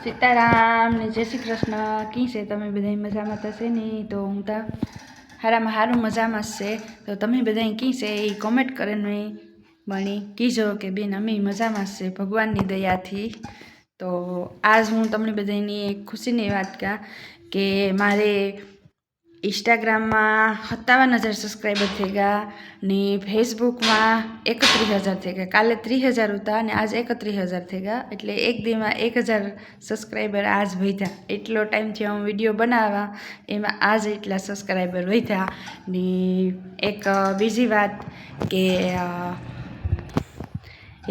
सीताराम ने जय श्री कृष्ण की से तमे बधाई मजा में थशे ने तो हूँ तो हारामां हारू मजा में से तो तमे बधाई की से कॉमेंट करीने मने कीजो कि बेन अमे मजा में से भगवान नी दया थी। तो आज हूँ तमने बधाईनी एक खुशीनी वात क्या कि मारे इंस्टाग्राम में 57,000 सब्सक्राइबर थे गया ने फेसबुक में 31,000 थे गया। काले 30,000 होता ने आज 31,000 थे गया एटले एक दी में 1,000 सब्सक्राइबर आज वध्या। एटलो टाइम थी हूँ विडियो बनावा एमां आज एटला सब्सक्राइबर वध्या। ने एक बीजी बात के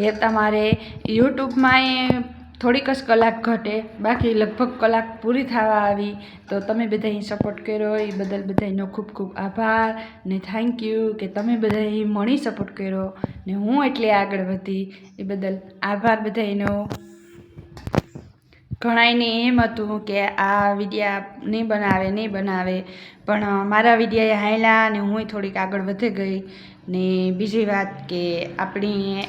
ये तमारे यूट्यूब में थोड़ीक ज कलाक घटे बाकी लगभग कलाक पूरी थवा आवी तो तमे बधाई सपोर्ट कर्यो ए बदल बधाईनो खूब खूब आभार ने थैंक यू कि तमे बधाई मणी सपोर्ट कर्यो ने हूँ एटले आगळ वधी ए बदल आभार बधाईनो। घणाईने एम हतुं कि आ विडिया नहीं बनावे पण मारा विडिया हायला ने हूँ थोड़ीक आगळ वधी गई। ने बीजी बात के आपणी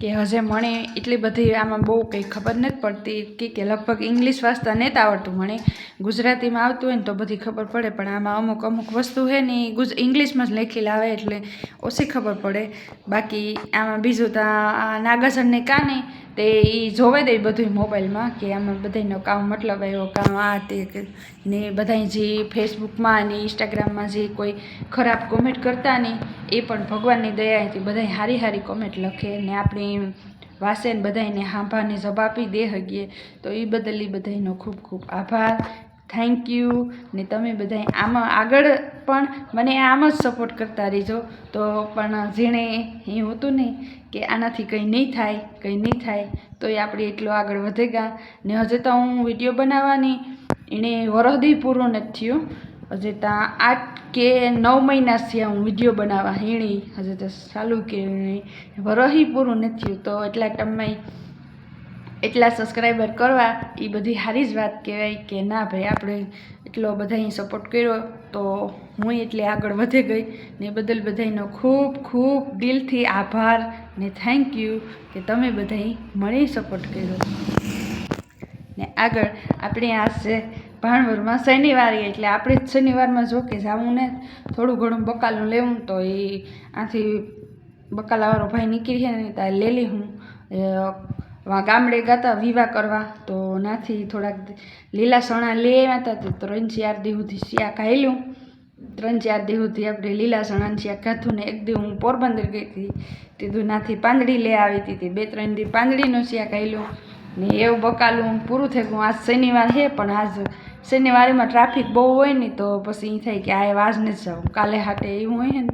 कि हजे मने एटली बधी आमां बहु कंई खबर नहीं पड़ती कि लगभग इंग्लिश वाँचता नहीं आवड़तुं मने गुजराती में आवतुं होय ने तो बधी खबर पड़े पण आमां अमुक अमुक वस्तु है ने इंग्लिश में ज लखेल आवे एटले ओછી खबर पड़े। बाकी आमां बीजुं तो नागाजर ने काने ते ई जोवे दे बधुं मोबाइल में कि आमां बधाईनो कां मतलब आव्यो कां आ ते ने बधाई जे फेसबुक में ने इंस्टाग्राम में जे कोई खराब कॉमेंट करता ने ए पण भगवाननी दयाथी बधाई हारी हारी कॉमेंट लखे ने आपणी वासे ने बधाईने हांभाने जवाब आपी दे हकीए तो ई बदल ई बधाईनो खूब खूब आभार थैंक यू ने तमे बधाई आमां आगळ पण मने आम ज सपोर्ट करता रहीजो। तो पण जेणे ए होतुं ने कि आनाथी कंई नहीं थाय तो ए आपणे एटलो आगळ वधेगा ने हजे तो हूँ विडियो बनाववानी एने वरह पूरो नथी थयुं हजे तो 8 के 9 महीना थया हूँ विडियो बनावा हेणी हजे तो चालू के वरह पूरो नथी थयुं तो एटला टाइममां एटला सब्सक्राइबर करवा ए बधी हारी ज वात कहेवाय कि ना भाई आपणे एटलो बधाई सपोर्ट कर्यो तो हूँ एटले आगळ वधी गई ने बदल बधाईनो खूब खूब दिलथी आभार ने थैंक यू कि तमे बधाई मणे सपोर्ट कर्यो। ने आगळ आपणे आज भाणवर में शनिवार एटले आपणे शनिवार में जो कि जाऊँ ने थोड़ुं घणुं बकालुं लेवुं तो ए आथी बकालावाळो भाई निकळी है ने त्यां लेली हूँ वहाँ गामडे गया विवाह करवा तो नाथी थोड़ा लीला सणा ले आव्या था तो 3-4 दी सुधी शाक हाल्युं 3-4 दी सुधी आपणे लीला सणानुं शाक खाधुं ने एक दी हूँ पोरबंदर गई थी तीधुं नाथी पांदड़ी ले आवी थी 2-3 दी पांदड़ीनुं शाक हाल्युं ने एवुं बकालुं पूरुं थई गयुं। आज शनिवार है पण आज शनिवार में ट्राफिक बहु होय ने तो पछी थाय कि आज नहीं जाऊँ काले हाटे एवुं होय ने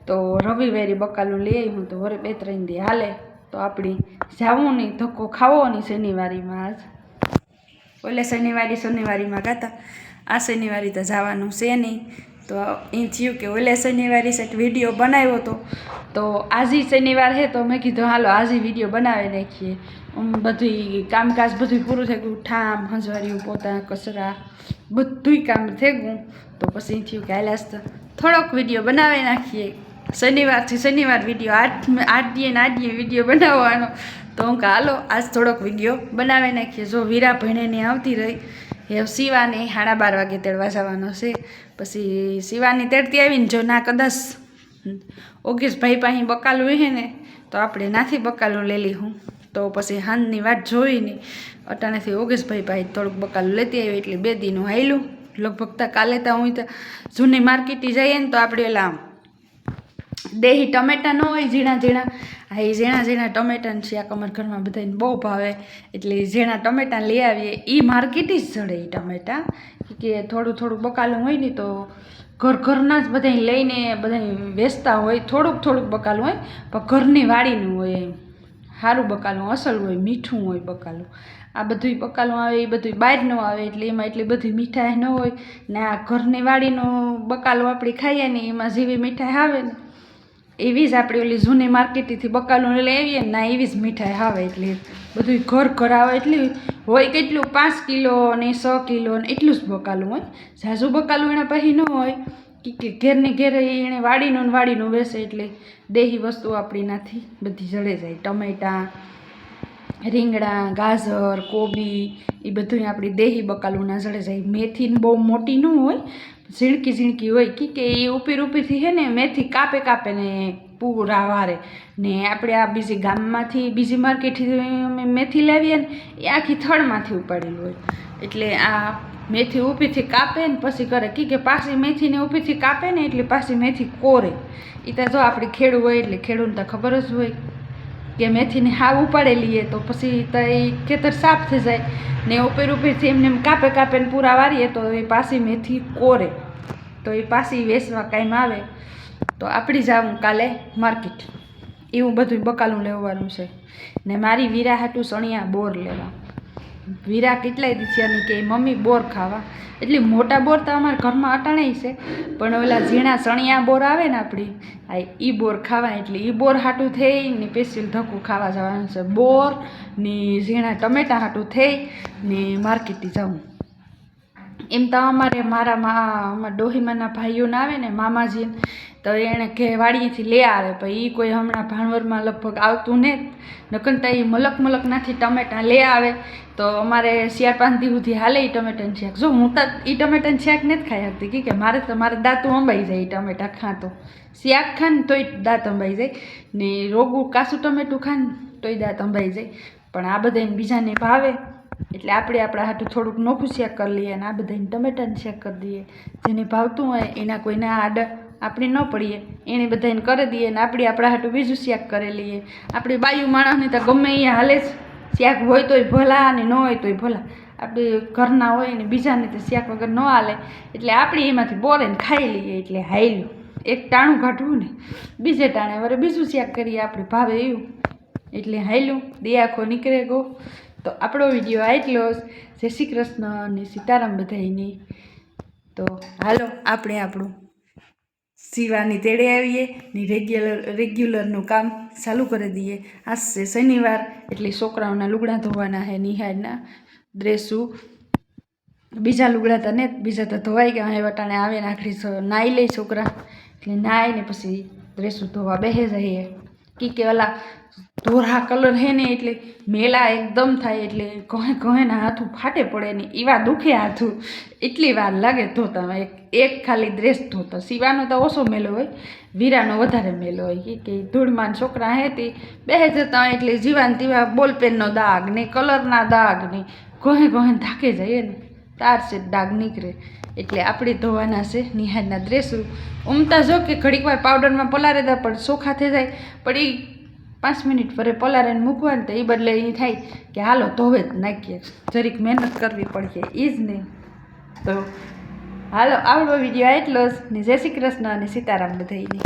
तो रविवारे बकालुं ले आई हूँ तो वरे 2-3 दी हाले तो आपणी जाऊँ नहीं धक्को खावो नहीं शनिवारी में। आज ओले शनिवारी में गाता आ शनिवारी तो जवानुं छे नहीं तो ए थयुं कि ओले शनिवारी सेट विडियो बनाव्यो तो आज ही शनिवार है तो मैं कीधुं हालो आज ही विडियो बनावी नाखीए। बधुं कामकाज बधुं पूरुं थई गयुं ठाम हंजवारियुं पोता कचरा बधुंय काम थई गयुं तो पछी थयुं कि हाल आज तो थोड़ोक विडियो बनावी नाखीए। शनिवार थी शनिवार विडियो 8 दिए विडियो बनाववानो तो हूँ हालो आज थोड़ोक विडियो बनावी नाखीए। जो वीरा भणीने आवती रही हे शिवाने 12:30 वागे तेड़वा जवानो छे पछी शिवानी तेड़ती आवीने जो ना कदाच ओगेश भाई पासे बकालुं है ने तो आपणे नाथी बकालुं लेली हूँ तो पछी हांजनी वाट जोई ने अटाणेथी ओगेश भाई पासे थोड़ुंक बकालुं लेती आवी एटले 2 दीनुं हाल्युं लगभग तो काले तो हूँ तो जूनी मार्केटे जाईए ने तो आपणे ओला देही टमेटा न होय झीणा झीणा ए झीणा झीणा टमेटा शाक अमर घर में बधाने बहु भावे एटले झीणा टमेटा लई आवीए ई मार्केटे ज जड़े ई टमेटा कि थोड़ुं थोड़ुं बकालुं होय ने तो घर घरना ज बधाई लईने बधाई वेचता होय थोड़ुंक थोड़ुंक बकालुं होय पण घरनी वाड़ीनुं होय हारुं बकालुं असल होय मीठुं होय बकालुं। आ बधुंय बकालुं आवे ए बधुंय बारनुं आवे एटले एमां एटली बधी मीठाई न होय ने आ घरनी वाड़ीनुं बकालुं आपणे खाईए ने एमां जेवी मीठाई आवे ने एवी ज आपणी ओली जूनी मार्केटेथी बकालुं लई आवीए ने ना एवी ज मीठाई आवे एटले बधुंय घर घर आवे एटली होय केटલું 5 किलो ने 100 किलो ने एटલું ज बकालुं होय झाजू बकालुं एना पासे न होय कि घेरने घेर एणे वाड़ीनुं वेचे एटले देही वस्तु आपणी नाथी बधी जड़े जाय टमेटा રીંગણા, ગાજર, કોબી એ બધું આપણી દેહી બકાલું ના જડે જાય. મેથી બહુ મોટી ન હોય, ઝીણકી ઝીણકી હોય કે એ ઉપીથી હે ને મેથી કાપે ને પૂરા વારે ને આપણે આ બીજી ગામમાંથી બીજી માર્કેટથી અમે મેથી લાવીએ ને એ આખી થડમાંથી ઉપાડેલી હોય. એટલે આ મેથી ઉપીથી કાપે ને પછી કરે કે પાછી મેથીને ઉપીથી કાપે ને એટલે પાછી મેથી કોરે. એ તો જો આપણી ખેડૂ હોય એટલે ખેડૂને તો ખબર જ હોય કે મેથીને હાવ ઉપાડેલીએ તો પછી તો એ ખેતર સાફ થઈ જાય ને ઉપરથી એમને કાપે ને પૂરા વારીએ તો એ પાછી મેથી કોરે, તો એ પાછી વેચવા કાંઈ આવે. તો આપણી જાવું કાલે માર્કેટ, એવું બધું બકાલું લેવાનું છે. ને મારી વીરા હાટું સણિયા બોર લેવા. વીરા કેટલાય દીથિયાની કે મમ્મી બોર ખાવા. એટલે મોટા બોર તો અમારા ઘરમાં અટાણે છે, પણ ઓલા ઝીણા સણિયા બોર આવે ને આપણી આ એ બોર ખાવા. એટલે એ બોર હાટું થઈને સ્પેશિયલ ધક્કું ખાવા જવાનું છે. બોર ને ઝીણા ટમેટા હાટું થઈ ને માર્કેટથી જવું. એમ તો મારા ડોહીમાના ભાઈઓને આવે ને મામાજી, તો એણે કે વાડીએથી લે આવે, પણ એ કોઈ હમણાં ભાણવરમાં લગભગ આવતું ને નકનતા એ મલકનાથી ટમેટાં લે આવે તો અમારે 4-5 દી સુધી હાલે એ ટમેટાનું શાક. જો હું તો એ ટમેટાનું શાક નથી ખાઈ શકતી કે મારે દાંતું અંબાઈ જાય. એ ટમેટા ખાતો શાક ખાને તોય દાંત અંબાઈ જાય ને રોગું કાસું ટમેટું ખાને તોય દાંત અંબાઈ જાય. પણ આ બધાને બીજાને ભાવે એટલે આપણે આપણા હાટું થોડુંક નોખું શેક કરી લઈએ અને આ બધાને ટમેટાનું શેક કરી દઈએ. જેને ભાવતું હોય એના કોઈના આડા આપણે ન પડીએ, એને બધાને કરી દઈએ ને આપણે આપણા હાટું બીજું શેક કરી લઈએ. આપણી બાયું માણસને તો ગમે અહીંયા હાલે જ, શેક હોય તોય ભલા અને ન હોય તોય ભલા. આપણે ઘરના હોય ને બીજાને તો શેક વગર ન હાલે, એટલે આપણે એમાંથી બોરેને ખાઈ લઈએ. એટલે હાલ્યું એક ટાણું કાઢવું ને બીજે ટાણે વરે બીજું શેક કરીએ આપણે ભાવે એવું. એટલે હાલ્યું દે આખો નીકળે ગો. તો આપણો વિડીયો આટલો જ. જય શ્રી કૃષ્ણ અને સીતારામ બધાયની. તો હાલો આપણે આપણું સીવાની તેડે આવીએ ને રેગ્યુલરનું કામ ચાલુ કરી દઈએ. આજ છે શનિવાર એટલે છોકરાઓના લુગડા ધોવાના છે, નિહાળના ડ્રેસું. બીજા લુગડા તો ને બીજા તો ધોવાઈ ગયા. હવે વટાણે આવે ને આખરી નાહી લે છોકરા, એટલે નાહી ને પછી ડ્રેસું ધોવા બેસે જઈએ. કે ઓલા ધોરા કલર હે ને એટલે મેલા એકદમ થાય, એટલે ઘહેના હાથું ફાટે પડે ને એવા દુખે હાથું. એટલી વાર લાગે ધોતા. એક ખાલી ડ્રેસ ધોતો. સીવાનો તો ઓછો મેલો હોય, વીરાનો વધારે મેલો હોય. કે ધૂળમાં છોકરા હે તે બેસે જતા હોય એટલે જીવાન તેવા બોલપેનનો દાગ ને કલરના દાગ ને ઘહે થાકે જાય ને તાર છે દાગ નીકળે. એટલે આપણે ધોવાના છે નિહાળના ડ્રેસું. ઉમતા જો કે ઘડીક વાર પાવડરમાં પલારે દા પણ ચોખ્ખા થઈ જાય, પણ એ 5 મિનિટ ફરે પલારેને મૂકવાનું તો એ બદલે એ થાય કે હાલો ધોવે જ નાખીએ. જરીક મહેનત કરવી પડશે એ જ નહીં. તો હાલો આવડો વિડીયો એટલો જ ને. જય શ્રી કૃષ્ણ અને સીતારામ બધાયને.